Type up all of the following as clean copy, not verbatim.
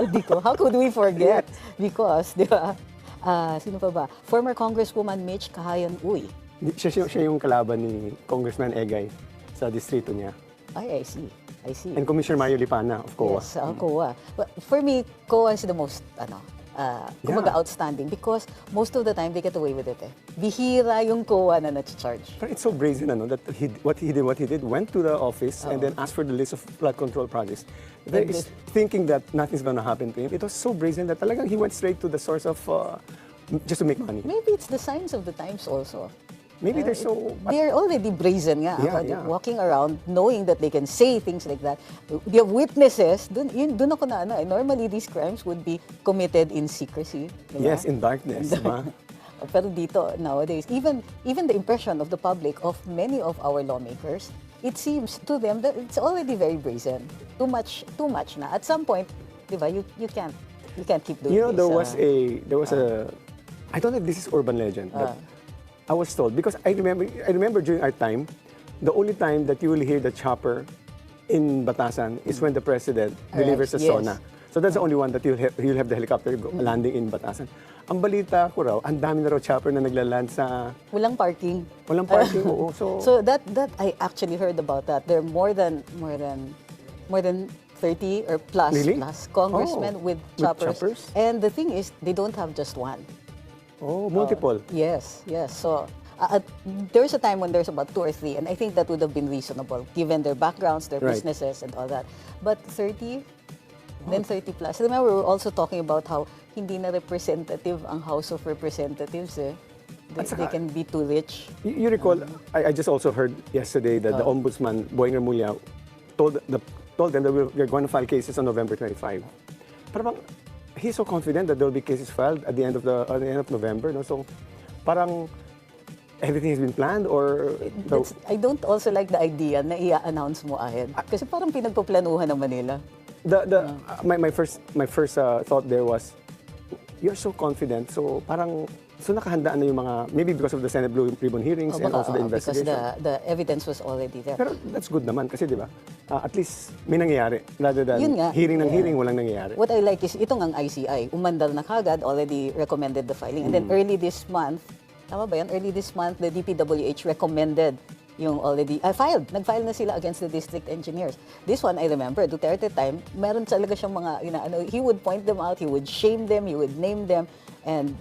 Zaldico, how could we forget? Because, di ba, sino pa ba? Former Congresswoman Mitch Kahayan-Uy. Siya yung kalaban ni Congressman Egay sa distrito niya. I see. I see. And Commissioner Mario Lipana of COA. Yes, COA. But for me, COA is the most, kumbaga outstanding because most of the time they get away with it. Bihira yung COA na na-charge. But it's so brazen, that what he did, went to the office and then asked for the list of flood control projects. Thinking that nothing's gonna happen to him. It was so brazen that talagang he went straight to the source of, just to make money. Maybe it's the signs of the times also. Maybe they're so... They're already brazen nga. Yeah. Walking around knowing that they can say things like that. You have witnesses. Dun ako na normally these crimes would be committed in secrecy. Diba? Yes, in darkness. Diba? Pero dito, nowadays, even the impression of the public of many of our lawmakers, it seems to them that it's already very brazen. Too much na. At some point, diba, you can't keep doing this. There was a... I don't know if this is urban legend, but I was told, because I remember during our time, the only time that you will hear the chopper in Batasan is when the president delivers the SONA. So that's the only one that you'll have the helicopter landing in Batasan. Ang balita ko raw, ang dami na raw chopper na naglaland sa... Walang parking. Walang parking, oo. So that I actually heard about that. There are more than 30 or plus congressmen with choppers. And the thing is, they don't have just one. Oh, multiple. Yes. So there's a time when there's about 2 or 3, and I think that would have been reasonable given their backgrounds, their businesses, and all that. But 30, then 30 plus. Remember, we were also talking about how hindi na representative ang House of Representatives. They can be too rich. You recall, I just also heard yesterday that the Ombudsman, Boying Remulla, told them that we're going to file cases on November 25. Parang he's so confident that there will be cases filed at the end of November, no? So parang everything has been planned, or I don't also like the idea na i-announce mo ahead kasi parang pinagpaplanuhan ng Manila. My first thought there was, you're so confident, so parang nakahandaan na yung mga, maybe because of the Senate Blue Ribbon hearings and also the investigation. Because the evidence was already there. Pero that's good naman kasi, di ba? At least may nangyayari rather than hearing walang nangyayari. What I like is itong ang ICI, umandal na kagad, already recommended the filing. And then early this month, tama ba yan? Early this month, the DPWH recommended yung already, nag-file na sila against the district engineers. This one, I remember, Duterte time, meron talaga siyang mga, he would point them out, he would shame them, he would name them, and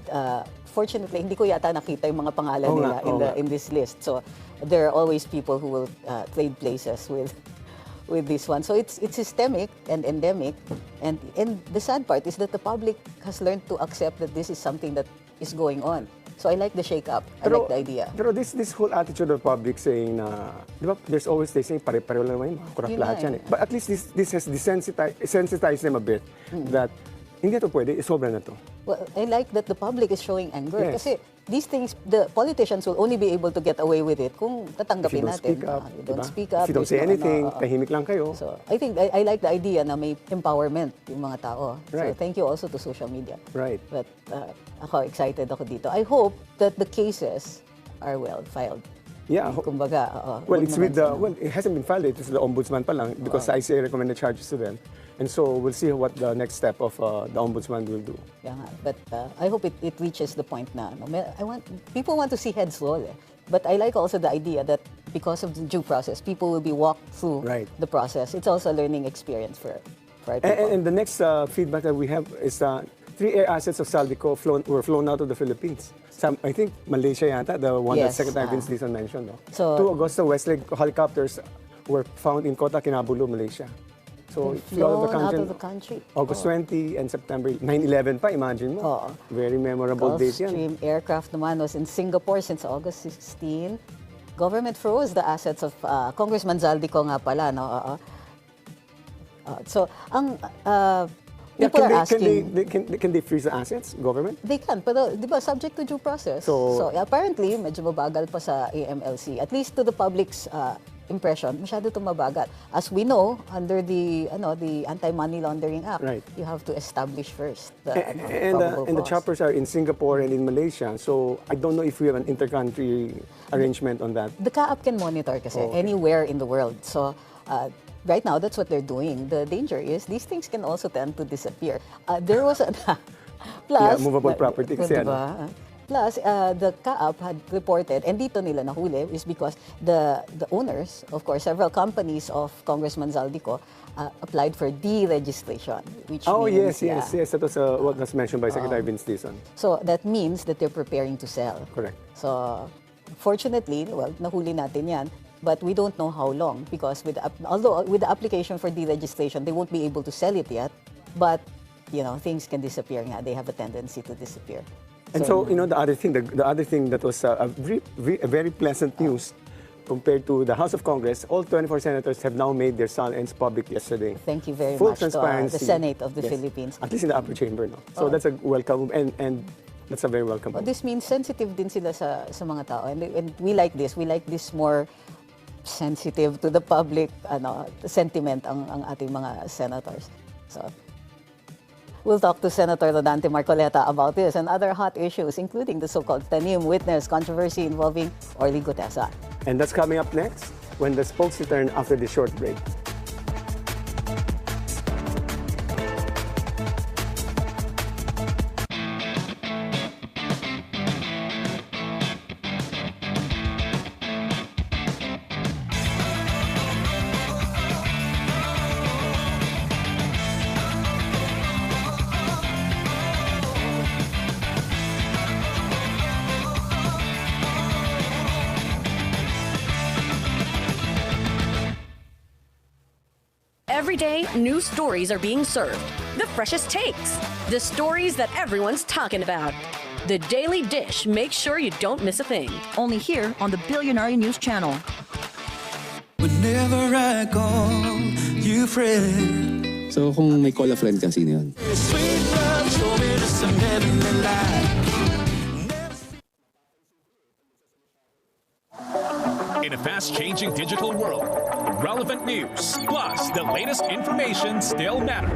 fortunately, hindi ko yata nakita yung mga pangalan nila in this list. So there are always people who will trade places with this one. So it's systemic and endemic, and the sad part is that the public has learned to accept that this is something that is going on. So I like the shake-up. I like the idea. Pero this whole attitude of the public saying na, di ba, there's always they say pare-pareho lang naman yun, kurap lahat yan eh. But at least this has desensitized them a bit that hindi ito pwede, sobra na to. Well, I like that the public is showing anger. Kasi these things, the politicians will only be able to get away with it kung tatanggapin natin. You don't speak up. If you don't say anything, tahimik lang kayo. So I think I like the idea na may empowerment yung mga tao. So thank you also to social media. Right. But ako, excited ako dito. I hope that the cases are well filed. Yeah. Kumbaga, well, it hasn't been filed. It's the ombudsman pa lang because the ICA recommended charges to them. And so we'll see what the next step of the ombudsman will do. Yeah, but I hope it reaches the point na people want to see heads roll. But I like also the idea that because of the due process, people will be walked through the process. It's also a learning experience for our people. And the next feedback that we have is 3 air assets of Saldico were flown out of the Philippines. I think Malaysia yata, the one that Secretary Vince Dizon mentioned. No? So, 2 Augusta Westlake helicopters were found in Kota Kinabalu, Malaysia. So flown out of the country. August 20 and September 9/11 pa, imagine mo. Very memorable date yan. Gulfstream aircraft naman was in Singapore since August 16. Government froze the assets of Congressman Zaldico nga pala. No? So, ang people are asking... Can they freeze the assets, government? They can, pero di ba, subject to due process. So apparently, medyo mabagal pa sa AMLC. At least to the public's impression, masyado tumabagat. As we know, under the Anti-Money Laundering Act, Right. you have to establish first the probable And the cause. choppers are in Singapore and in Malaysia. So I don't know if we have an intercountry arrangement on that. The KAAP can monitor kasi Okay. anywhere in the world. So right now, that's what they're doing. The danger is these things can also tend to disappear. There was a plus, Yeah, movable property kasi diba? Plus, the KAAP had reported, and dito nila nahuli, is because the owners, of course, several companies of Congressman Zaldico applied for deregistration, which Oh, means, yes. That was what was mentioned by Secretary Vince Dizon. So that means that they're preparing to sell. Correct. So, fortunately, well, nahuli natin yan, but we don't know how long because although with the application for deregistration, they won't be able to sell it yet, but, things can disappear. They have a tendency to disappear. And so, the other thing that was a very pleasant news compared to the House of Congress, all 24 senators have now made their silence public yesterday. Thank you very Full much to transparency. the Senate of the Yes. Philippines. At least in the upper chamber, no? So that's a welcome and that's a very welcome Well, move. this means sensitive din sila sa mga tao. And we like this. We like this more sensitive to the public sentiment ang ating mga senators. So, we'll talk to Senator Rodante Marcoleta about this and other hot issues, including the so-called Tanim witness controversy involving Orly Gutesa. And that's coming up next when the spokes return after this short break. Every day, new stories are being served. The freshest takes. The stories that everyone's talking about. The Daily Dish makes sure you don't miss a thing. Only here on the Billionaire News Channel. Whenever I call you friend. So kung may call a friend ka, sino yun? Sweet love, show me some heavenly light. In a fast-changing digital world, relevant news plus the latest information still matter.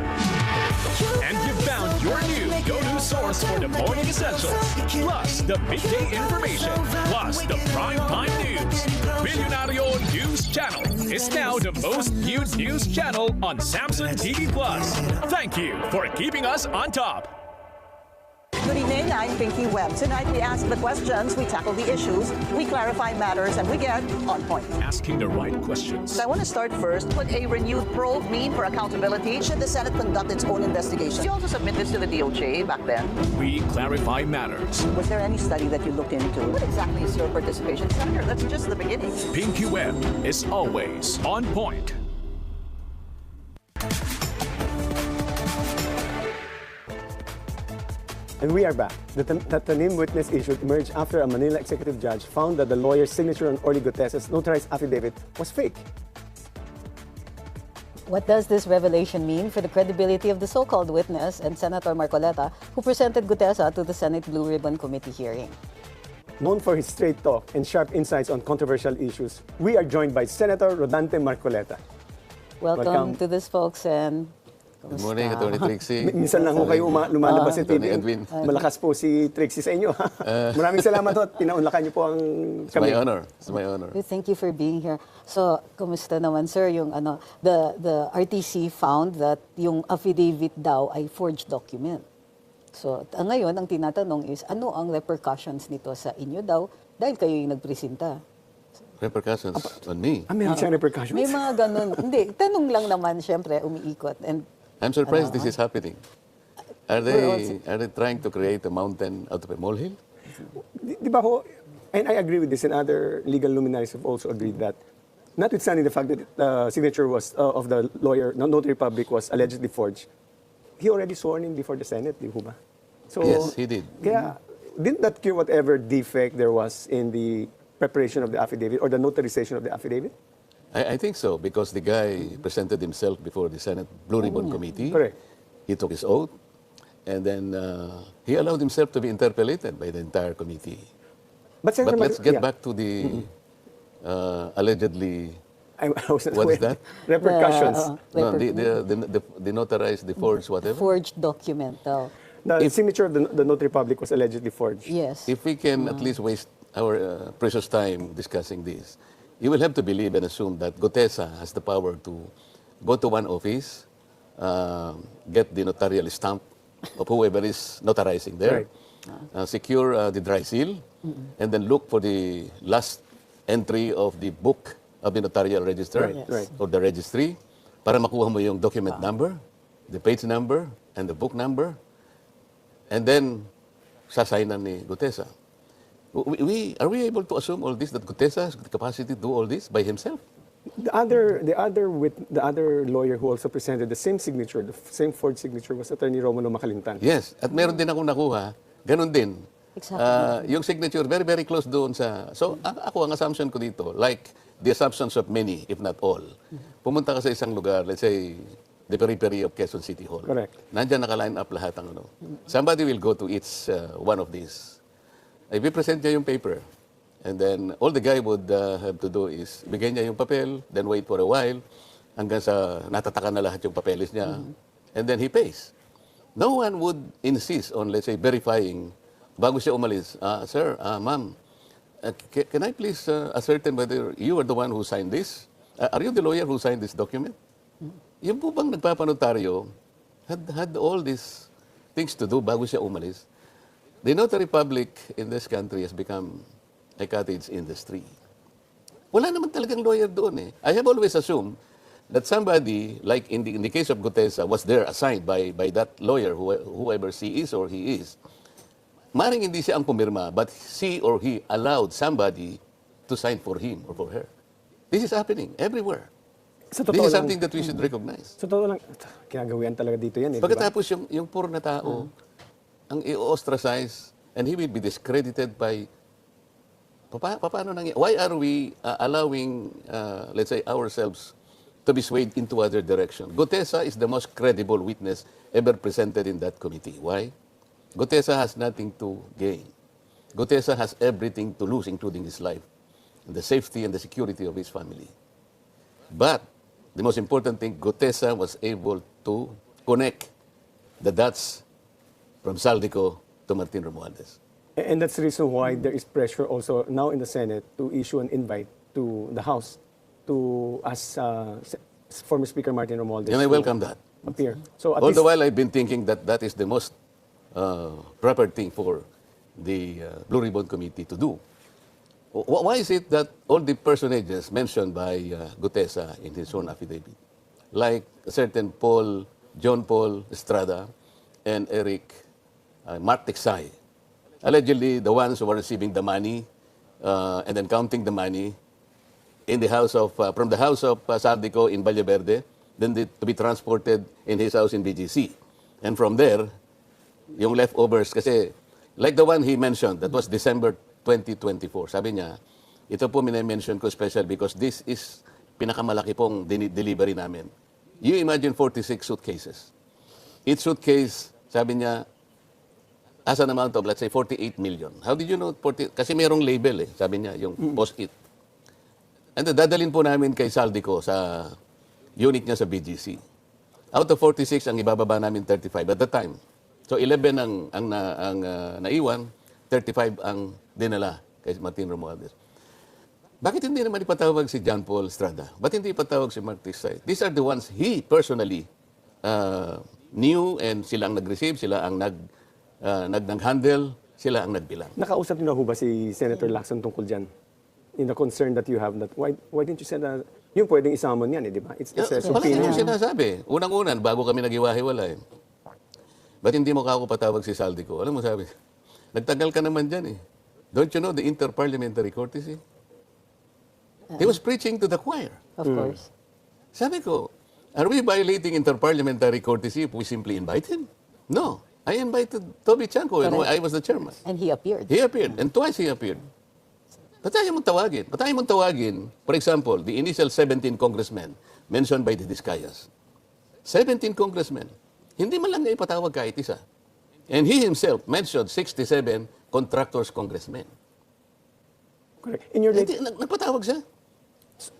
And you found your new go-to source for the morning essentials, plus the midday information, plus the prime time news. Billionario News Channel is now the most viewed news channel on Samsung TV Plus. Thank you for keeping us on top. Good evening, I'm Pinky Webb. Tonight we ask the questions, we tackle the issues, we clarify matters, and we get on point. Asking the right questions. So I want to start first. What would a renewed probe mean for accountability? Should the Senate conduct its own investigation? You also submit this to the DOJ back then. We clarify matters. Was there any study that you looked into? What exactly is your participation? Senator, that's just the beginning. Pinky Webb is always on point. And we are back. The Tanim witness issue emerged after a Manila executive judge found that the lawyer's signature on Orly Gutesa's notarized affidavit was fake. What does this revelation mean for the credibility of the so-called witness and Senator Marcoleta, who presented Gutesa to the Senate Blue Ribbon Committee hearing? Known for his straight talk and sharp insights on controversial issues, we are joined by Senator Rodante Marcoleta. Welcome to this, folks, and Good morning, Atty. Trixie. Minsan lang ho kayo lumalabas sa Atty. TV. Edwin. Malakas po si Trixie sa inyo. Maraming salamat ho at pinaunlakan niyo po ang It's my kami. honor. It's my honor. thank you for being here. So, kumusta naman, sir? Yung the RTC found that yung affidavit daw ay forged document. So, ngayon ang tinatanong is ano ang repercussions nito sa inyo daw dahil kayo yung nagpresenta? Repercussions on me. Meron siyang repercussions. May mga ganun. Hindi, tanong lang naman, syempre, umiikot. And I'm surprised this is happening. Are they trying to create a mountain out of a molehill? Di ba ho, and I agree with this, and other legal luminaries have also agreed that, notwithstanding the fact that the signature was of the lawyer, notary public, was allegedly forged, he already sworn in before the Senate, di ba? So, Yes, he did. Kaya, didn't that cure whatever defect there was in the preparation of the affidavit or the notarization of the affidavit? I think so, because the guy presented himself before the Senate Blue Ribbon Committee. Correct. He took his oath, and then he allowed himself to be interpellated by the entire committee. But But let's get back to the allegedly I wasn't What aware. is that? Repercussions. No, the notarized, the forged, whatever. Forged document. The signature of the notary public was allegedly forged. Yes. If we can at least waste our precious time discussing this, you will have to believe and assume that Gutesa has the power to go to one office, get the notarial stamp of whoever is notarizing there, secure the dry seal, and then look for the last entry of the book of the notarial register or the registry para makuha mo yung document number, the page number, and the book number, and then sasaynan ni Gutesa. Are we able to assume all this, that Gutesa has the capacity to do all this by himself? The other lawyer who also presented the same signature, the same forged signature, was Attorney Romulo Macalintan. Yes, at meron din akong nakuha, ganun din. Exactly. Yung signature, very, very close doon sa... So, ako, ang assumption ko dito, like the assumptions of many, if not all, pumunta ka sa isang lugar, let's say, the periphery of Quezon City Hall. Correct. Nandyan naka-line up lahat ang ano. Somebody will go to each one of these. If we present niya yung paper, and then all the guy would have to do is bigay niya yung papel, then wait for a while, hanggang sa natatakan na lahat yung papeles niya, and then he pays. No one would insist on, let's say, verifying bago siya umalis. Sir, ma'am, can I please ascertain whether you are the one who signed this? Are you the lawyer who signed this document? Yung po bang nagpapanotaryo had all these things to do bago siya umalis? The notary public in this country has become a cottage industry. Wala naman talagang lawyer doon eh. I have always assumed that somebody, like in the case of Gutesa, was there assigned by that lawyer, whoever she is or he is. Maring hindi siya ang pumirma, but she or he allowed somebody to sign for him or for her. This is happening everywhere. Sa This totoo is lang, something that we should recognize. sa totoo lang, kinagawian talaga dito yan eh. Pagkatapos yung poor na tao, ang i-ostracize, and he will be discredited by... Paano nangyari? Why are we allowing, let's say, ourselves to be swayed into other direction? Gutesa is the most credible witness ever presented in that committee. Why? Gutesa has nothing to gain. Gutesa has everything to lose, including his life, and the safety and the security of his family. But the most important thing, Gutesa was able to connect the dots from Saldico to Martin Romualdez. And that's the reason why there is pressure also now in the Senate to issue an invite to the House to ask former Speaker Martin Romualdez And I to welcome that. appear. So at All least, the while, I've been thinking that that is the most proper thing for the Blue Ribbon Committee to do. Why is it that all the personages mentioned by Gutesa in his own affidavit, like a certain John Paul Estrada and Mark Tiksay, allegedly the ones who were receiving the money and then counting the money in the house of, from the house of Sardico in Valle Verde, then to be transported in his house in BGC. And from there, yung leftovers, kasi like the one he mentioned, that was December 2024. Sabi niya, ito po minamention ko special because this is pinakamalaki pong delivery namin. You imagine 46 suitcases. Each suitcase, sabi niya, as an amount of, let's say, 48 million. How did you know? Kasi merong label eh, sabi niya, yung post-it. And then dadalhin po namin kay Saldico sa unit niya sa BGC. Out of 46, ang ibababa namin 35 at the time. So 11 ang naiwan, 35 ang dinala kay Martin Romualdez. Bakit hindi naman ipatawag si John Paul Estrada? Ba't hindi ipatawag si Mark Tiksay? These are the ones he personally knew and sila ang nag-receive, sila ang nag-handle, sila ang nagbilang. nakausap niyo na ho ba si Senator Lacson tungkol dyan? In the concern that you have, that why didn't you send yung pwedeng isamon yan eh, di ba? It's a Palagi subpoena. yung sinasabi. Unang-unan, bago kami nag-iwahiwalay. Ba't hindi mo ka ako patawag si Saldico? Alam mo sabi, nagtagal ka naman dyan eh. Don't you know the interparliamentary courtesy? He was preaching to the choir. Of course. Sabi ko, are we violating interparliamentary courtesy if we simply invite him? No. I invited Toby Chanko and I was the chairman. And he appeared. He appeared, and twice he appeared. Ba't tayo mong tawagin? Ba't tayo mong tawagin, for example, the initial 17 congressmen mentioned by the Discayas. 17 congressmen. Hindi man lang niya ipatawag kahit isa. And he himself mentioned 67 contractors congressmen. Correct. In your Hindi, nagpatawag siya.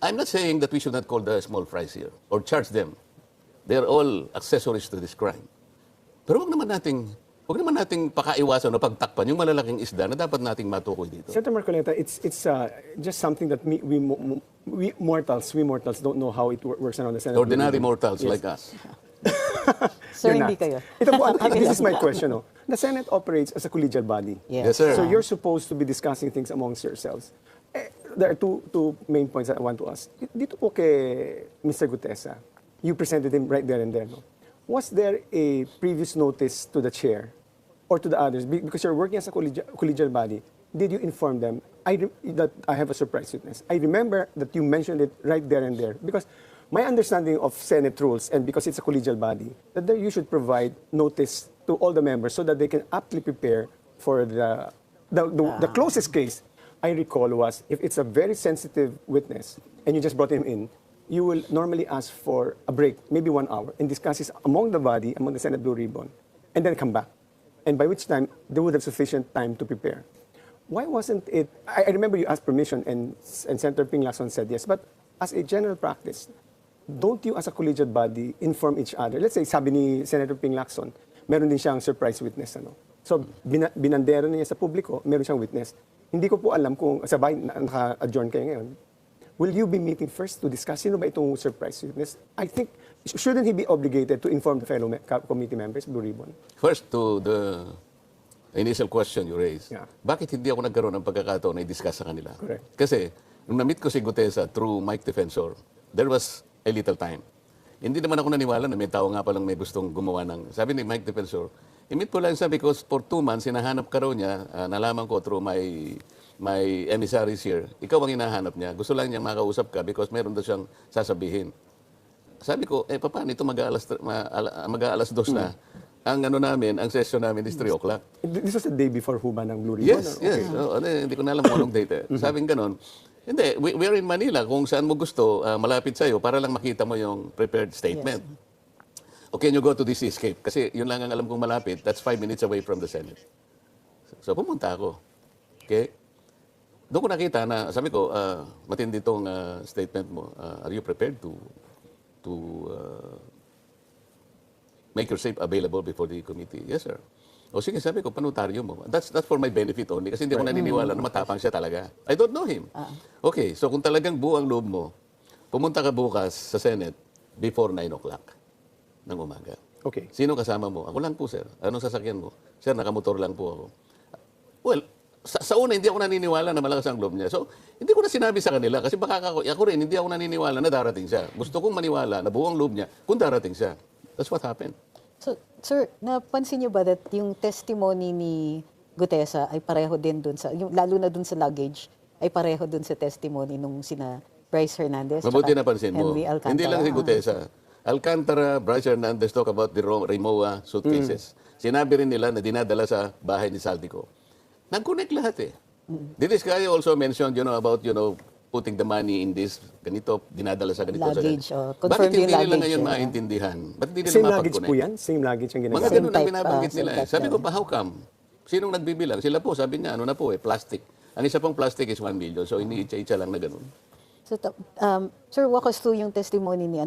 I'm not saying that we should not call the small fries here or charge them. They're all accessories to this crime. Pero wag naman nating pakaiwasan o pagtakpan yung malalaking isda na dapat nating matukoy dito. Senator Marcoleta, it's just something that we mortals don't know how it works around the Senate. Ordinary mortals like us. Sir, You're hindi not. kayo. Ito po, this is my question. No? The Senate operates as a collegial body. Yes, sir. So you're supposed to be discussing things amongst yourselves. There are two main points that I want to ask. Dito po kay Mr. Gutesa, you presented him right there and there. No? Was there a previous notice to the chair or to the others? Because you're working as a collegial body, did you inform them that I have a surprise witness? I remember that you mentioned it right there and there. Because my understanding of Senate rules, and because it's a collegial body, that you should provide notice to all the members so that they can aptly prepare for the closest case I recall was, if it's a very sensitive witness and you just brought him in, you will normally ask for a break, maybe 1 hour, and discuss this among the body, among the Senate Blue Ribbon, and then come back. And by which time, they would have sufficient time to prepare. Why wasn't it, I remember you asked permission, and Senator Ping Lacson said yes, but as a general practice, don't you as a collegiate body inform each other? Let's say, sabi ni Senator Ping Lacson, meron din siyang surprise witness. Ano? So, binandera niya sa publiko, meron siyang witness. Hindi ko po alam kung sabay naka-adjourn kayo ngayon. Will you be meeting first to discuss sino ba itong surprise witness? I think, shouldn't he be obligated to inform the fellow committee members, Blue Ribbon? First, to the initial question you raised, Yeah. bakit hindi ako nagkaroon ng pagkakataon na i-discuss sa kanila? Correct. Kasi, nung na-meet ko si Gutesa through Mike Defensor, there was a little time. Hindi naman ako naniwala na may tao nga palang may gustong gumawa ng... Sabi ni Mike Defensor, i-meet po lang siya because for 2 months, hinahanap ka raw niya, nalaman ko through my emissaries here, ikaw ang hinahanap niya. Gusto lang niyang makausap ka because meron daw siyang sasabihin. Sabi ko, paano ito mag-aalas 2 na? Ang ang session namin is 3 o'clock. This was the day before Huba ng Blue Ribbon? Yes, yes. Hindi ko na alam kung anong date. Sabing ganon, hindi, we're in Manila. Kung saan mo gusto, malapit sa'yo para lang makita mo yung prepared statement. Yes. Okay, you go to this escape. Kasi yun lang ang alam kong malapit. That's 5 minutes away from the Senate. So pumunta ako. Okay? Doon ko nakita na, sabi ko, matindi itong statement mo. Are you prepared to make yourself available before the committee? Yes, sir. O sige, sabi ko, panutaryo mo. That's for my benefit only kasi hindi ako naniniwala na matapang siya talaga. I don't know him. Okay, so kung talagang buo ang loob mo, pumunta ka bukas sa Senate before 9 o'clock ng umaga. Okay. Sino kasama mo? Ako lang po, sir. Anong sasakyan mo? Sir, nakamotor lang po ako. Well, sa una, hindi ako naniniwala na malakas ang loob niya. So, hindi ko na sinabi sa kanila kasi baka ako rin, hindi ako naniniwala na darating siya. Gusto kong maniwala na buo ang loob niya kung darating siya. That's what happened. So, sir, napansin niyo ba that yung testimony ni Gutesa ay pareho din dun sa, lalo na dun sa luggage, ay pareho dun sa testimony nung sina Bryce Hernandez? Mabuti napansin mo. Henry Alcantara. Hindi lang si Gutesa. Alcantara, Bryce Hernandez talk about the Rimowa suitcases. Sinabi rin nila na dinadala sa bahay ni Saldico. Nag-connect lahat eh. This guy also mentioned, about, putting the money in this, ganito, dinadala sa ganito. Luggage, sa confirmed Bakit hindi yung nila luggage, ngayon yeah. maintindihan? Ba't hindi nila Same luggage po mapag-connect? yan? Same luggage ang Mga ginagawa? ganun ang type, binabanggit same nila eh. type Sabi ko lang. pa, how come? Sinong nagbibilang? Sila po, sabi niya, po plastic. Ang isa pang plastic is 1 million. So, iniitsa-itsa lang na ganun. So, sir, walk us through yung testimony ni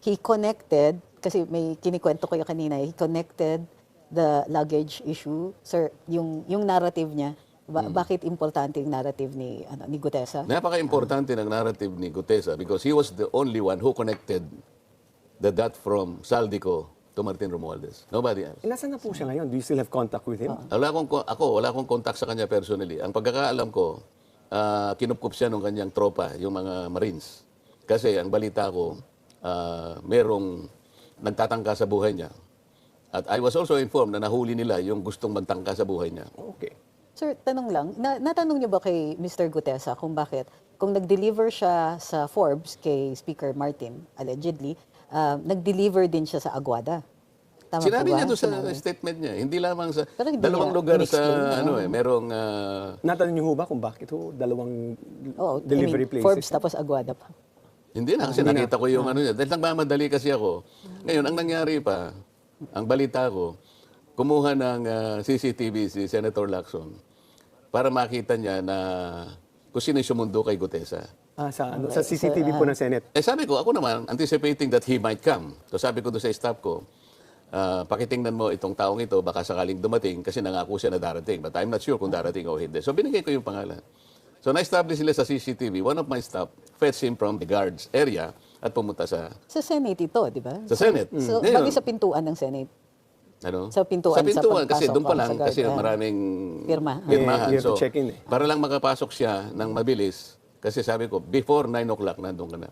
he connected, kasi may kinikwento ko yung kanina, he connected the luggage issue. Sir, yung narrative niya, bakit importante yung narrative ni Gutesa? Napaka-importante ng narrative ni Gutesa because he was the only one who connected the dot from Saldico to Martin Romualdez. Nobody else. Nasaan na po siya ngayon? Do you still have contact with him? Wala akong contact sa kanya personally. Ang pagkakaalam ko, kinupkup siya ng kanyang tropa, yung mga Marines. Kasi ang balita ko, merong nagtatangka sa buhay niya. At I was also informed na nahuli nila yung gustong magtangka sa buhay niya. Okay. Sir, tanong lang, natanong niyo ba kay Mr. Gutesa kung kung nag-deliver siya sa Forbes kay Speaker Martin, allegedly, nag-deliver din siya sa Aguada? Tama Sinabi po ba? niya doon sa statement niya, hindi lamang sa Pero hindi dalawang niya lugar sa in-explain, merong Natanong niyo ho ba kung bakit dalawang delivery places? Forbes tapos Aguada pa. hindi na kasi nakita ko yung niya. Dahil nagmamadali kasi ako. Ngayon, ang nangyari pa, ang balita ko, kumuha ng CCTV si Senator Lacson para makita niya na kung sino yung sumundo kay Gutesa. Sa CCTV po ng Senate. Sabi ko, ako naman, anticipating that he might come. So sabi ko doon sa staff ko, pakitingnan mo itong taong ito, baka sakaling dumating kasi nangako siya na darating. But I'm not sure kung darating o hindi. So binigay ko yung pangalan. So na-establish sila sa CCTV. One of my staff fetched him from the guards area at pumunta sa Senate ito, di ba? Sa Senate. So, Ngayon, bali sa pintuan ng Senate. ano? Sa pintuan, kasi pagpasok, doon pa lang, sa kasi guard, maraming Pirmahan. pirmahan. You have to So, check in, eh. para lang makapasok siya ng mabilis, kasi sabi ko, before 9 o'clock, nandun ka na.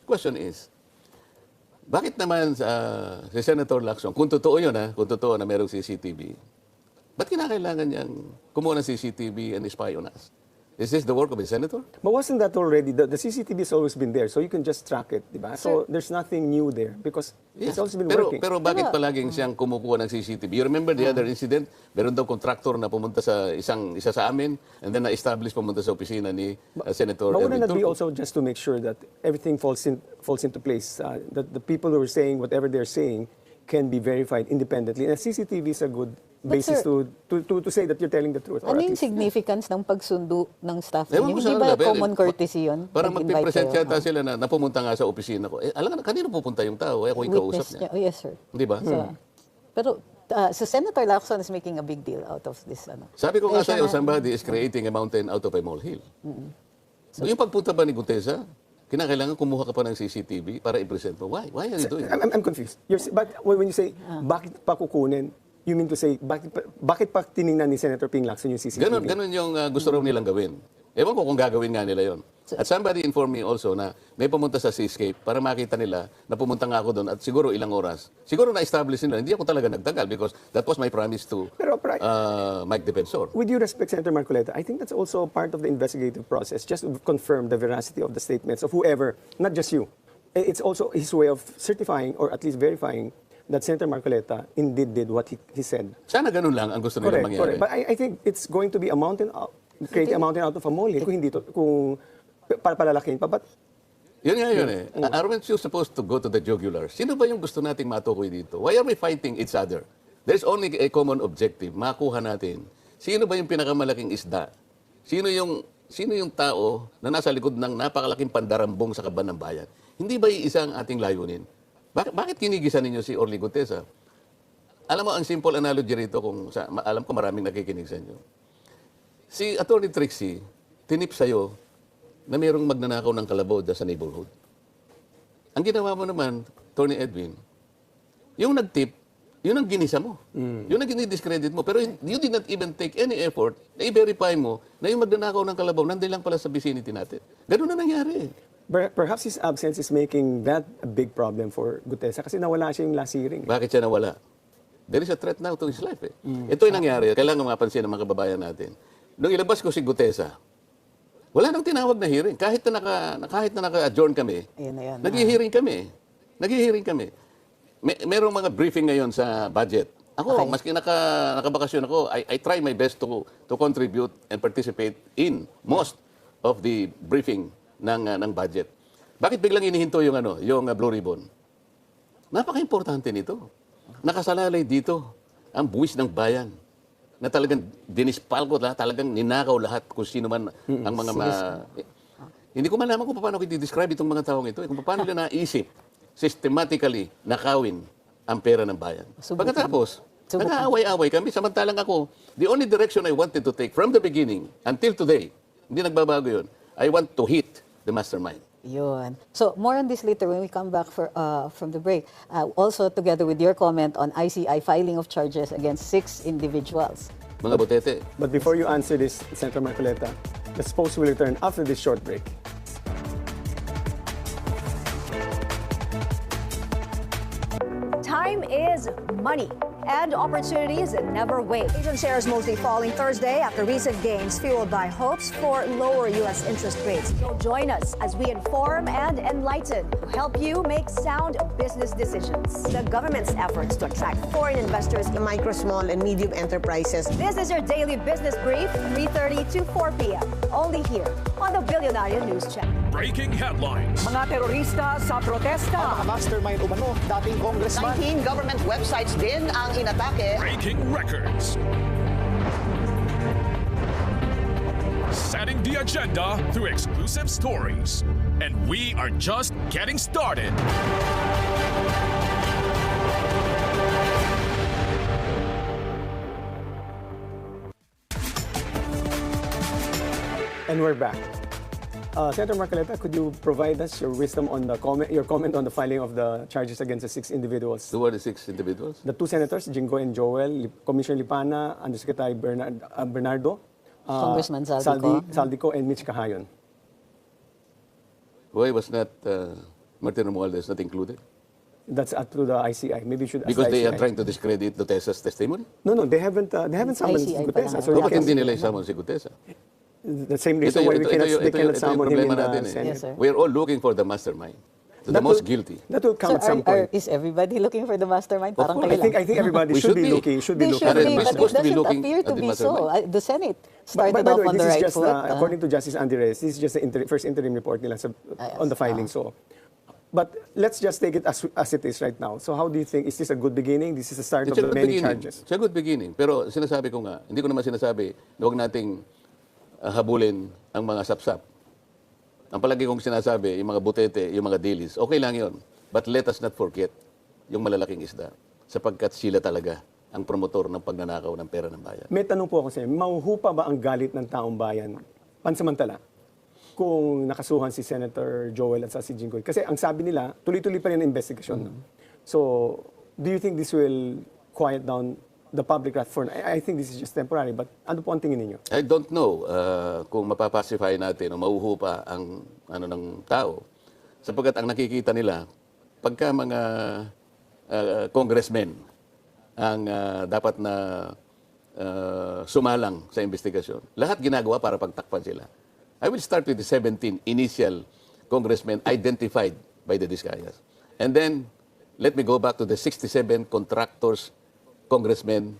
Question is, bakit naman si Senator Lacson, kung totoo yun kung totoo na merong CCTV, ba't kinakailangan niyang kumuha ng CCTV and spy on us? Is this the work of a senator? But wasn't that already, the CCTV has always been there, so you can just track it, di ba? So there's nothing new there because it's always been working. Pero bakit palaging siyang kumukuha ng CCTV? You remember the other incident? Meron daw contractor na pumunta sa isa sa amin and then na-establish pumunta sa opisina ni Senator But wouldn't Edwin that be Tulfo. also just to make sure that everything falls into place, that the people who are saying whatever they're saying can be verified independently? And CCTV is a good basis sir, to say that you're telling the truth. or Ano at yung least- significance ng pagsundo ng staff Ewan ninyo? ko Hindi sa ba kanila, common courtesy yun? Parang Nag-invite magpipresent kayo? yata sila na napumunta nga sa opisina ko. Alam nga, kanino pupunta yung tao? Ako yung kausap Witness niya. niya. Oh, yes, sir. Di ba? Pero so Senator Lacson is making a big deal out of this. Sabi ko nga siya sa'yo, na- somebody is creating a mountain out of a molehill. So, yung pagpunta ba ni Gutesa, kinakailangan kumuha ka pa ng CCTV para i-present mo. Why? Why are you doing it? I'm confused. But when you say, bakit pa kukunin, you mean to say, bakit pa tiningnan ni Senator Ping Lacson yung CCTV? Ganon yung gusto raw nilang gawin. Ewan ko kung gagawin nga nila yon. At somebody informed me also na may pumunta sa Seascape para makita nila na pumunta nga ako doon at siguro ilang oras. Siguro na-establish nila. Hindi ako talaga nagtagal because that was my promise to Pero, Mike Defensor. with due respect, Senator Marcoleta, I think that's also part of the investigative process, just to confirm the veracity of the statements of whoever, not just you. It's also his way of certifying or at least verifying that Senator Marcoleta indeed did what he said. Sana ganun lang ang gusto nilang mangyari. Correct. But I think it's going to be a mountain, creating a mountain out of a molehill kung hindi to, kung palalaking pa. But Yun nga yun eh. Aren't you supposed to go to the jugular? Sino ba yung gusto nating matukoy dito? Why are we fighting each other? There's only a common objective. Makuha natin. Sino ba yung pinakamalaking isda? Sino yung tao na nasa likod ng napakalaking pandarambong sa kaban ng bayan? Hindi ba iisa ang ating layunin? Bakit kinigisan ninyo si Orly Gutesa? Alam mo, ang simple analogy rito, alam ko maraming nakikinig sa inyo. Si Atty. Trixie, tinip sa'yo na mayroong magnanakaw ng kalabaw dyan sa neighborhood. Ang ginawa mo naman, Atty. Edwin, yung nagtip, yun ang ginisa mo. Yun ang dinidiscredit mo. Pero you did not even take any effort na i-verify mo na yung magnanakaw ng kalabaw nandun lang pala sa vicinity natin. Ganun na nangyari. perhaps his absence is making that a big problem for Gutesa kasi nawala siya yung last hearing. Bakit siya nawala? There is a threat now to his life. Ito yung nangyari. Kailangan mapansin ng mga kababayan natin. Nung ilabas ko si Gutesa, wala nang tinawag na hearing. Kahit na naka-adjourn kami, nag-hearing kami. Nag-hearing kami. Merong mga briefing ngayon sa budget. Ako, maski nakabakasyon ako, I try my best to contribute and participate in most of the briefing ng budget. Bakit biglang inihinto yung Blue Ribbon? Napaka-importante nito. Nakasalalay dito ang buwis ng bayan na talagang dinispalko, talagang ninakaw lahat kung sino man ang mga Hindi ko malaman kung paano ko i-describe itong mga taong ito. Kung paano nila naisip systematically nakawin ang pera ng bayan. Pagkatapos, nag-aaway-aaway kami. Samantalang ako, the only direction I wanted to take from the beginning until today, hindi nagbabago yun, I want to hit the mastermind. Yun. So, more on this later when we come back from the break. Also, together with your comment on ICI filing of charges against 6 individuals. Mga botete. But before you answer this, Senator Marcoleta, let's suppose we'll return after this short break. Time is money, and opportunities never wait. Asian shares mostly falling Thursday after recent gains fueled by hopes for lower U.S. interest rates. So join us as we inform and enlighten to help you make sound business decisions. The government's efforts to attract foreign investors in Micro, small, and medium enterprises. This is your daily business brief, 3:30 to 4 p.m. Only here on the Billionaire News Channel. Breaking headlines. Mga terorista sa protesta. Ang mastermind umano, dating congressman. 19 government websites din ang inatake. Breaking records. setting the agenda through exclusive stories. And we are just getting started. And we're back. Senator Marcoleta, could you provide us your wisdom on your comment on the filing of the charges against the 6 individuals? Who are the 6 individuals? The 2 senators, Jingo and Joel, Commissioner Lipana, Undersecretary Bernardo, Congressman Saldico. Saldico, and Mitch Cahayon. Why was not Martin Romualdez not included? That's through the ICI. Maybe you should ask Because the they are ICI. trying to discredit Dutesa's testimony? No, they haven't summoned ICI Gutesa. pa So lang. Bakit hindi nila isama si Gutesa? the same reason why they cannot summon him in problema the natin, Senate. Yes, sir. We are all looking for the mastermind, the most guilty. That will come So at some point. is everybody looking for the mastermind? Of Parang course. kayo lang. I think everybody We should should be be. looking. Should be They looking. should be, We're but supposed it to be doesn't looking appear at to the be so. mastermind. The Senate By started the off way, on the this is right just, foot. according to Justice Andres, this is just the first interim report nila Yes. on the filing. So, but let's just take it as it is right now. So how do you think, is this a good beginning? This is the start It's of a the good many beginning. charges. It's a good beginning. Pero sinasabi ko nga, hindi ko naman sinasabi na huwag nating habulin ang mga sapsap. Ang palagi kong sinasabi, yung mga butete, yung mga dilis, okay lang yon. But let us not forget yung malalaking isda. Sapagkat sila talaga ang promotor ng pagnanakaw ng pera ng bayan. May tanong po ako sa inyo, mahuhupa ba ang galit ng taong bayan pansamantala kung nakasuhan si Senator Joel at si Jinggoy? Kasi ang sabi nila, tuloy-tuloy pa rin ang investigasyon. No? So, do you think this will quiet down the public wrath for... I think this is just temporary, but ano po ang tingin ninyo? I don't know kung mapapacify natin o mauhupa ang ng tao. Sapagkat ang nakikita nila, pagka mga congressmen ang dapat na sumalang sa investigasyon, lahat ginagawa para pagtakpan sila. I will start with the 17 initial congressmen identified by the Discayas. And then, let me go back to the 67 contractors, congressmen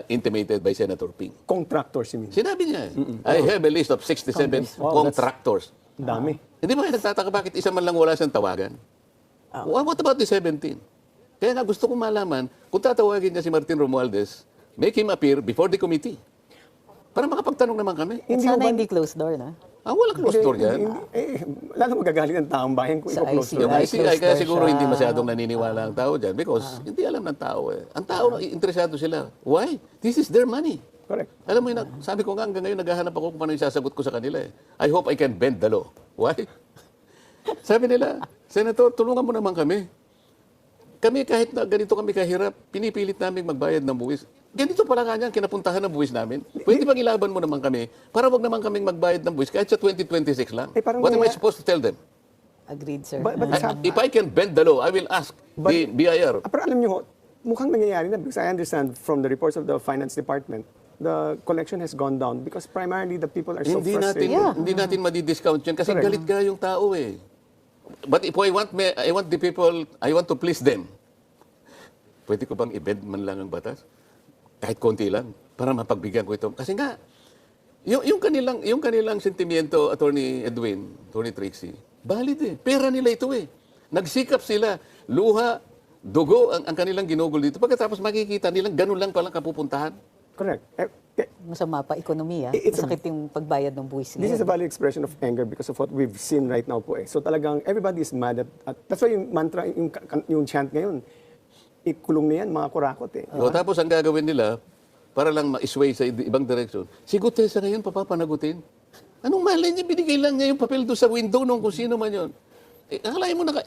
intimated by Senator Ping. Contractors, you mean? Sinabi niya, I have a list of 67 Wow, contractors. Ang dami. Hindi ba kayo nagtataka bakit isa man lang wala siyang tawagan? What about the 17? Kaya nga gusto kong malaman, kung tatawagin niya si Martin Romualdez, make him appear before the committee. Para makapagtanong naman kami. Sana hindi closed door na. Wala closed door yan. Lalo magagaling ang taong bayan kung Sa i-close ICI. door. Yung ICI, kaya siguro siya. hindi masyadong naniniwala ang tao dyan because hindi alam ng tao eh. Ang tao, interesado sila. Why? This is their money. Correct. Alam mo yun, sabi ko nga hanggang ngayon, naghahanap ako kung paano yung sasagot ko sa kanila eh. I hope I can bend the law. Why? Sabi nila, Senator, tulungan mo naman kami. Kami kahit na ganito kami kahirap, pinipilit namin magbayad ng buwis. Ganito pala nga niyan, kinapuntahan ng buwis namin. Pwede bang ilaban mo naman kami para wag naman kaming magbayad ng buwis kahit sa 2026 lang? Parang What am I supposed to tell them? Agreed, sir. But it's If I can bend the law, I will ask the BIR. Pero alam niyo, mukhang nangyayari na because I understand from the reports of the Finance Department, the collection has gone down because primarily the people are so Hindi frustrated. natin hindi natin madi-discount 'yan kasi Correct. galit ka yung tao eh. But if I want the people, I want to please them. Pwede ko bang i-bend man lang ang batas? Kahit konti lang para mapagbigyan ko ito. Kasi nga yung kanilang sentimiento, Attorney Edwin, Attorney Trixie, valid eh. Pera nila ito eh. Nagsikap sila, luha, dugo ang kanilang ginugol dito. Pagkatapos makikita nilang ganun lang palang kapupuntahan. Correct. Masama pa ekonomiya. Masakit yung pagbayad ng buwis This is a valid expression of anger because of what we've seen right now po eh. So talagang everybody is mad at that's why yung mantra, yung chant ngayon, ikulong na yan, mga kurakot eh. Tapos ang gagawin nila, para lang ma-sway sa ibang direksyon, si Gutesa ngayon papapanagutin. Anong malay niya, binigay lang niya yung papel doon sa window nung kung sino man yun. Akalain mo na,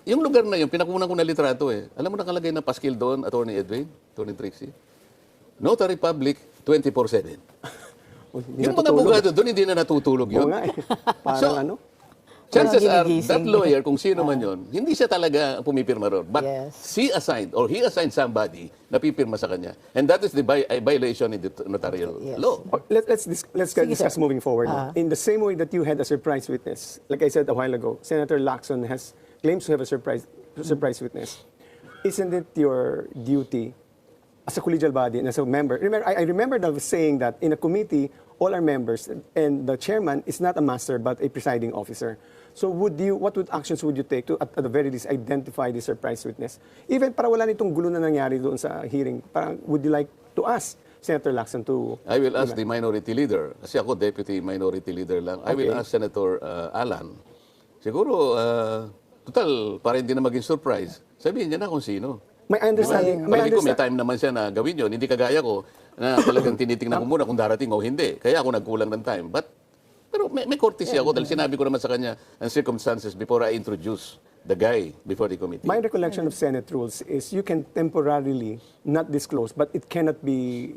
yung lugar na yun, pinakunan ko na litrato eh. Alam mo nakalagay na paskil doon, Attorney Edwin, Attorney Trixie? Notary Public, 24/7. Yung mga abogado doon, hindi na natutulog yun. Oo nga eh. Parang ano? Chances are, ginigising. that lawyer, kung sino man yun, hindi siya talaga pumipirma ron. But Yes. he assigned somebody na pipirma sa kanya. And that is the violation in the notarial Yes. law. Let's discuss sir. moving forward. In the same way that you had a surprise witness, like I said a while ago, Senator Lacson claims to have a surprise witness. Isn't it your duty as a collegial body and as a member? I remember that I was saying that in a committee, all our members and the chairman is not a master but a presiding officer. So what actions would you take to, at the very least, identify the surprise witness? Even para wala nitong gulo na nangyari doon sa hearing, parang would you like to ask Senator Lacson to... I will ask the minority leader. Kasi ako, deputy minority leader lang. I will ask Senator Alan. Siguro, total, para hindi na maging surprise, sabihin niya na kung sino. My understanding... May time naman siya na gawin yun. Hindi kagaya ko na talagang tinitingnan ko muna kung darating o hindi. Kaya ako nagkulang ng time. Pero may courtesy ako dahil sinabi ko naman sa kanya ang circumstances before I introduce the guy before the committee. My recollection of Senate rules is you can temporarily not disclose, but it cannot be...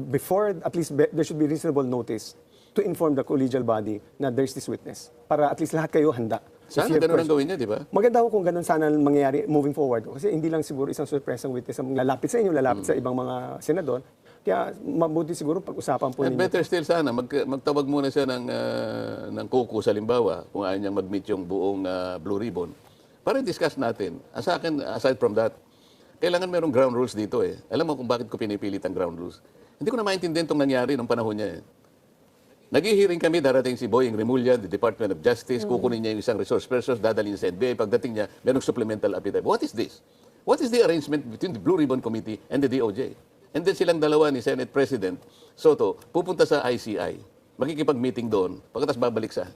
before, at least there should be reasonable notice to inform the collegial body na there's this witness. Para at least lahat kayo handa. Sana ganun ang gawin niya, di ba? Maganda ho kung ganun sana mangyayari moving forward. Kasi hindi lang siguro isang surprise ang witness ang lalapit sa inyo, lalapit sa ibang mga senador. Kaya mabuti siguro pag-usapan po And ninyo. better still sana, magtawag muna siya ng kuku sa limbawa kung ayaw niyang mag-meet yung buong Blue Ribbon. Para discuss natin. Sa akin, aside from that, kailangan merong ground rules dito eh. Alam mo kung bakit ko pinipilit ang ground rules? Hindi ko na maintindihan itong nangyari nung panahon niya eh. Nag-hearing kami, darating si Boying Remulla, the Department of Justice, kukunin niya yung isang resource person, dadalhin sa NBI, pagdating niya, merong supplemental affidavit. What is this? What is the arrangement between the Blue Ribbon Committee and the DOJ? And then silang dalawa ni Senate President Soto, pupunta sa ICI, makikipag-meeting doon, pagkatapos babalik sa...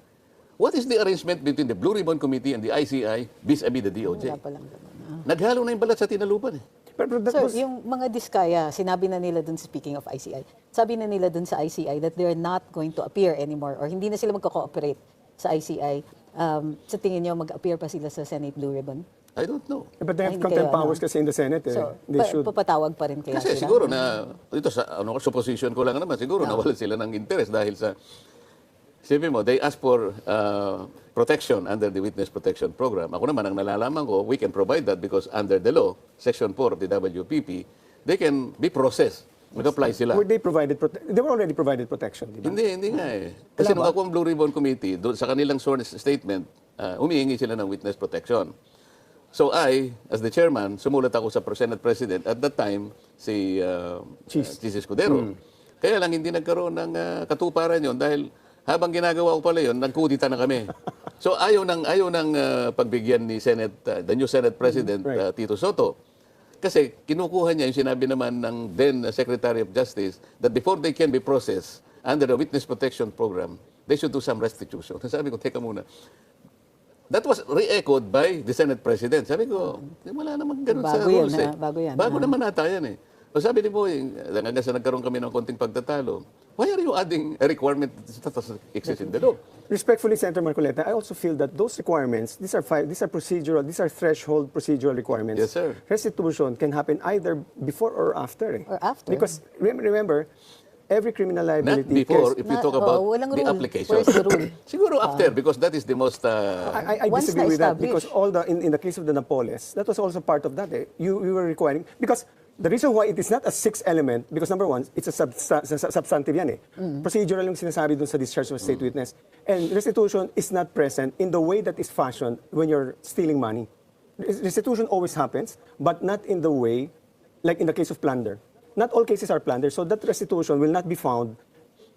What is the arrangement between the Blue Ribbon Committee and the ICI vis-a-vis the DOJ? Wala pa lang naman. Naghalo na yung balat sa tinalupan eh. Pero that Sir, was- yung mga diskaya, sinabi na nila dun, speaking of ICI, sabi na nila dun sa ICI that they're not going to appear anymore or hindi na sila magko-cooperate sa ICI. Sa tingin nyo, mag-appear pa sila sa Senate Blue Ribbon? I don't know. But they have Hindi contempt kayo, powers kasi in the Senate. So, They should... papatawag pa rin kaya Kasi sila? siguro na, ito sa supposition ko lang naman, siguro nawalan sila ng interest dahil sa, sabi mo, they ask for protection under the Witness Protection Program. Ako naman, ang nalalaman ko, we can provide that because under the law, Section 4 of the WPP, they can be processed. Mag-apply sila. Were they provided... They were already provided protection, di ba? Hindi nga eh. Kasi nung ako ang Blue Ribbon Committee, doon sa kanilang sworn statement, humihingi sila ng witness protection. So I, as the chairman, sumulat ako sa Senate President. At that time, si Chis Escudero. Kaya lang hindi nagkaroon ng katuparan yon dahil habang ginagawa ko pala yon, nagkudita na kami. So ayaw ng pagbigyan ni the new Senate President, Tito Soto. Kasi kinukuha niya yung sinabi naman ng then Secretary of Justice that before they can be processed under the Witness Protection Program, they should do some restitution. Sabi ko, teka muna. That was re-echoed by the Senate President. Sabi ko, wala namang ganun sa rules eh. Bago yan. Bago naman ata yan eh. So sabi ni Boying, hanggang sa nagkaroon kami ng konting pagtatalo, why are you adding a requirement that exists in the law? Respectfully, Senator Marcoleta, I also feel that those requirements, these are procedural, these are threshold procedural requirements. Yes, sir. Restitution can happen either before or after. Eh. Or after. Because remember, every criminal liability... Not before, case- if you talk about walang the rule. application. Where's the rule? Siguro after, because that is the most... I Once disagree with that na-establish. because all in the case of the Napoles, that was also part of that. Eh. You were requiring... Because the reason why it is not a sixth element, because number one, it's a substantive yan eh. Procedural yung sinasabi dun sa discharge of a state witness. And restitution is not present in the way that is fashioned when you're stealing money. Restitution always happens, but not in the way, like in the case of plunder. Not all cases are plunder, so that restitution will not be found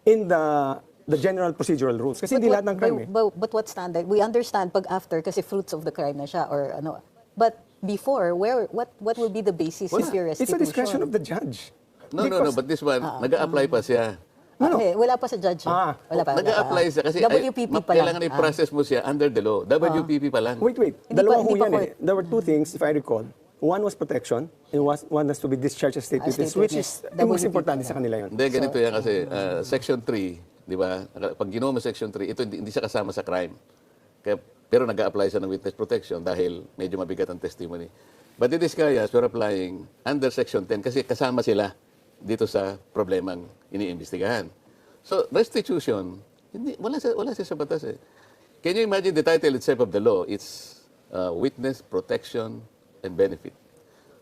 in the general procedural rules. Kasi hindi lahat ng crime eh. But what standard? We understand pag after kasi fruits of the crime na siya or ano. But before, what will be the basis of your restitution? It's a discretion of the judge. No, but this one, nag-a-apply pa siya. Wala pa sa judge. Wala pa. Nag-a-apply siya kasi WPP pa lang. kailangan i-process mo siya under the law. WPP pa lang. Wait. Hindi Dalawa pa ho yan court. eh. There were two things, if I recall. One was protection, and one has to be discharged as state As witness, state which witness. is the most WPP importante na. sa kanila yun. Hindi, ganito yan kasi Section 3, di ba? Pag ginawa mo Section 3, ito hindi siya kasama sa crime. Pero nag-a-apply siya ng witness protection dahil medyo mabigat ang testimony. But in this case, we're applying under Section 10 kasi kasama sila dito sa problemang iniimbestigahan. So, restitution, wala siya sa batas eh. Can you imagine the title itself of the law? It's witness protection and benefit.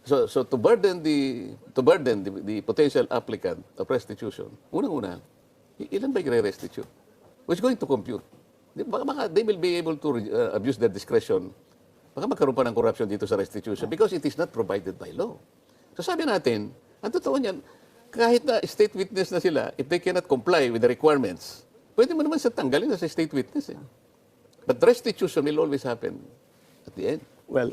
So to burden the potential applicant of restitution, unang-una, ilan ba i-restitute? Who's going to compute? Baka they will be able to abuse their discretion. Baka magkaroon pa ng corruption dito sa restitution because it is not provided by law. So sabi natin, ang totoo niyan, kahit na state witness na sila, if they cannot comply with the requirements, pwede mo naman sa tanggalin na sa state witness. Eh. But restitution will always happen at the end. Well,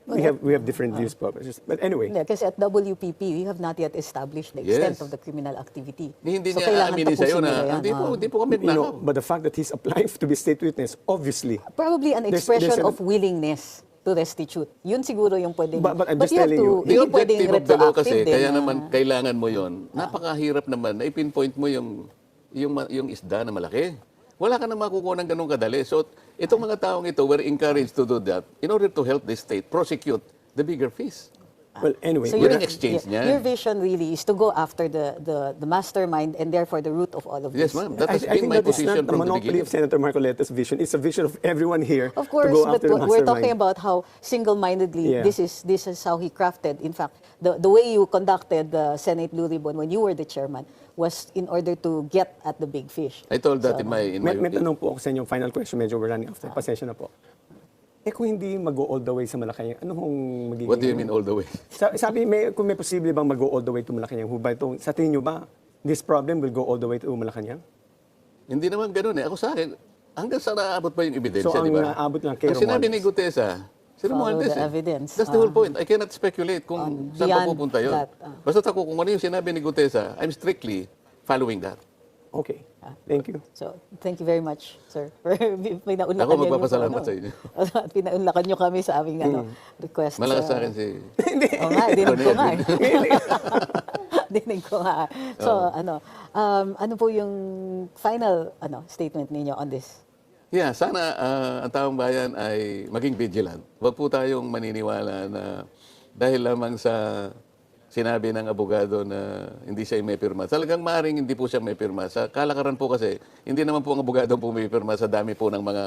we have different views po. But anyway. Hindi, kasi at WPP, we have not yet established the extent Yes. of the criminal activity. Hindi So, niya kailangan aaminin sa'yo tapusin na nila yan. hindi po kami You know, nakaw. but the fact that he's applying to be state witness, obviously. Probably an There's expression an- of willingness to restitute. Yun siguro yung pwedeng... But I'm just you have telling you, to, The hindi pwedeng objective of the law kasi, retroactive din kaya na- naman kailangan mo yon. Napakahirap naman na ipinpoint mo yung isda na malaki. Wala ka na makukuha ng ganun kadali. So, itong mga taong ito were encouraged to do that in order to help the state prosecute the bigger fish. Well, anyway. So Yun your, ang exchange niya. your vision really is to go after the mastermind and therefore the root of all of Yes, this. ma'am. That has I been think my that is position not the from the monopoly beginning. of Senator Marcoleta's vision. It's a vision of everyone here Of course, to go but after the we're talking mastermind. about how single-mindedly Yeah. this is how he crafted. In fact, the way you conducted the Senate Blue Ribbon when you were the chairman was in order to get at the big fish. I told that in my... May tanong po ako sa inyong final question. Medyo we're running after. Pasensya na po. Kung hindi mag-go all the way sa Malacanang, ano hong magiging... What do you mean all the way? Sabi, kung may posible bang mag-go all the way to Malacanang, sa tingin nyo ba, this problem will go all the way to Malacanang? Hindi naman ganun eh. Ako sa akin, hanggang sa naabot pa yung ebidensya, So, ang di ba? naabot lang kay Ang sinabi ni Romualdez. Gutesa, si Follow Romualdez the eh. evidence. That's the whole point. I cannot speculate kung saan pa beyond pupunta yun. that, Basta ako, kung ano yung sinabi ni Gutesa, I'm strictly following that. Okay. Thank you. So, thank you very much, sir. May naunlakan Ako niyo magpapasalamat po, sa inyo. At pinaunlakan niyo kami sa aming request. Malakas sa akin si... Oo nga, dinig ko nga eh. Dinig ko nga. So, ano po yung final statement ninyo on this? Yeah, sana ang taong bayan ay maging vigilant. Huwag po tayong maniniwala na dahil lamang sa sinabi ng abogado na hindi siya may pirma. Talagang maaaring hindi po siya may pirma. Sa kalakaran po kasi, hindi naman po ang abogado po may pirma sa dami po ng mga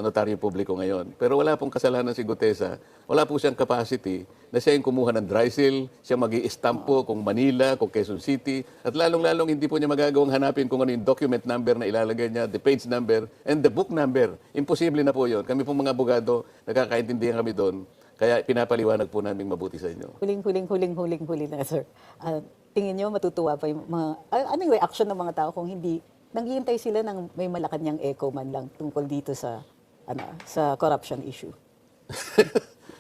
notaryo publiko ngayon. Pero wala pong kasalanan si Gutesa. Wala po siyang capacity na siya yung kumuha ng dry seal, siya mag-i-stamp po kung Manila, kung Quezon City, at lalong-lalong hindi po niya magagawang hanapin kung ano yung document number na ilalagay niya, the page number, and the book number. Imposible na po yun. Kami pong mga abogado, nakakaintindihan kami doon. Kaya pinapaliwanag po namin mabuti sa inyo. Huling na, sir. Tingin niyo matutuwa pa yung mga... anong reaction ng mga tao kung hindi naghihintay sila ng may Malacanang echo man lang tungkol dito sa sa corruption issue?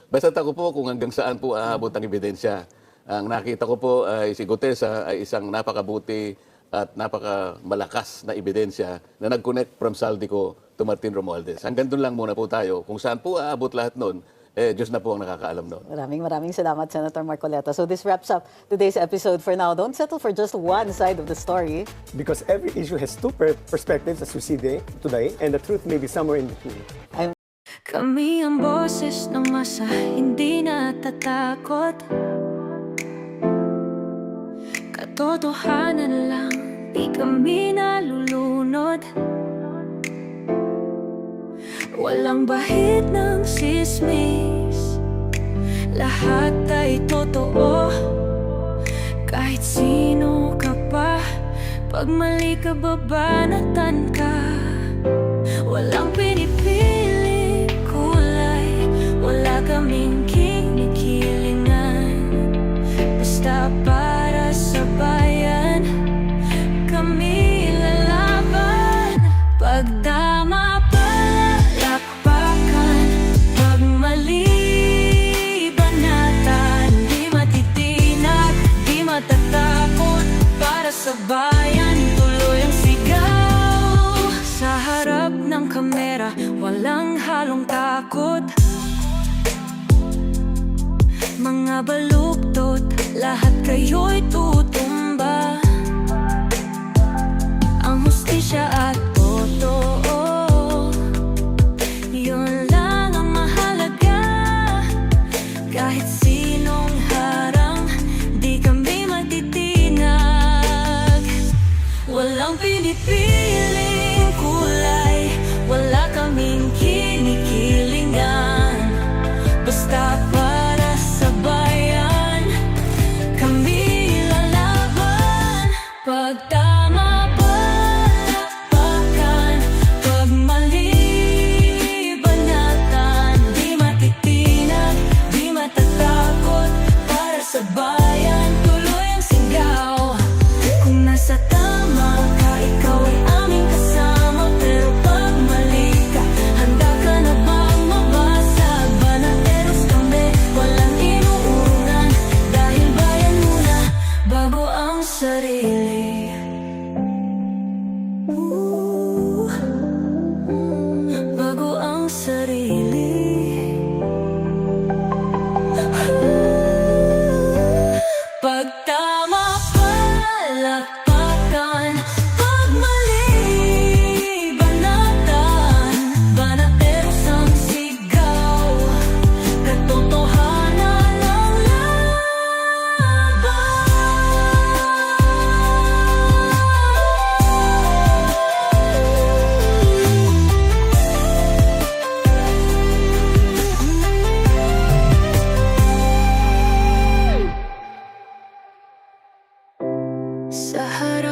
Basta ako po kung hanggang saan po aabot ang ebidensya. Ang nakita ko po ay si Gutesa ay isang napakabuti at napakamalakas na ebidensya na nag-connect from Saldico to Martin Romualdez. Hanggang doon lang muna po tayo. Kung saan po aabot lahat noon, Diyos na po ang nakakaalam noon. Maraming salamat, Senator Marcoleta. So this wraps up today's episode. For now, don't settle for just one side of the story. Because every issue has two perspectives as we see today, and the truth may be somewhere in between. Kami ang boses ng masa, hindi natatakot. Katotohanan lang, di kami nalulunod. Walang bahid ng sismis, lahat ay totoo. Kahit sino ka pa, pag mali ka babanatan ka. Walang pinipili kulay, wala kaming kinikilingan. Basta para sa bayan, kami lalaban. Pag tama palakpakan, pag mali banatan. Di matitinag, di matatakot, para sa bayan tuloy ang sigaw. Sa harap ng kamera, walang halong takot. Mga baluktot, lahat kayo'y tutumba. Ang hustisya at totoo, yun lang ang mahalaga. Kahit sinong harang, di kami matitinag. Walang pinipiling kulay, wala kaming kinikilingan. Basta para sa bayan, kami lalaban. Pag tama palakpakan, pag mali banatan. Di matitinag, di matatakot, para sa bayan tuloy ang sigaw. Kung nasa tama ka, ikaw ay aming kasama. Pero pag mali ka, handa ka na bang mabasag? Banateros kami, ang sarili. Bago ang sarili. Pag tama, palakpakan. Pag mali, banatan. Banateros ang sigaw. Katotohanan ang laban. Sa harap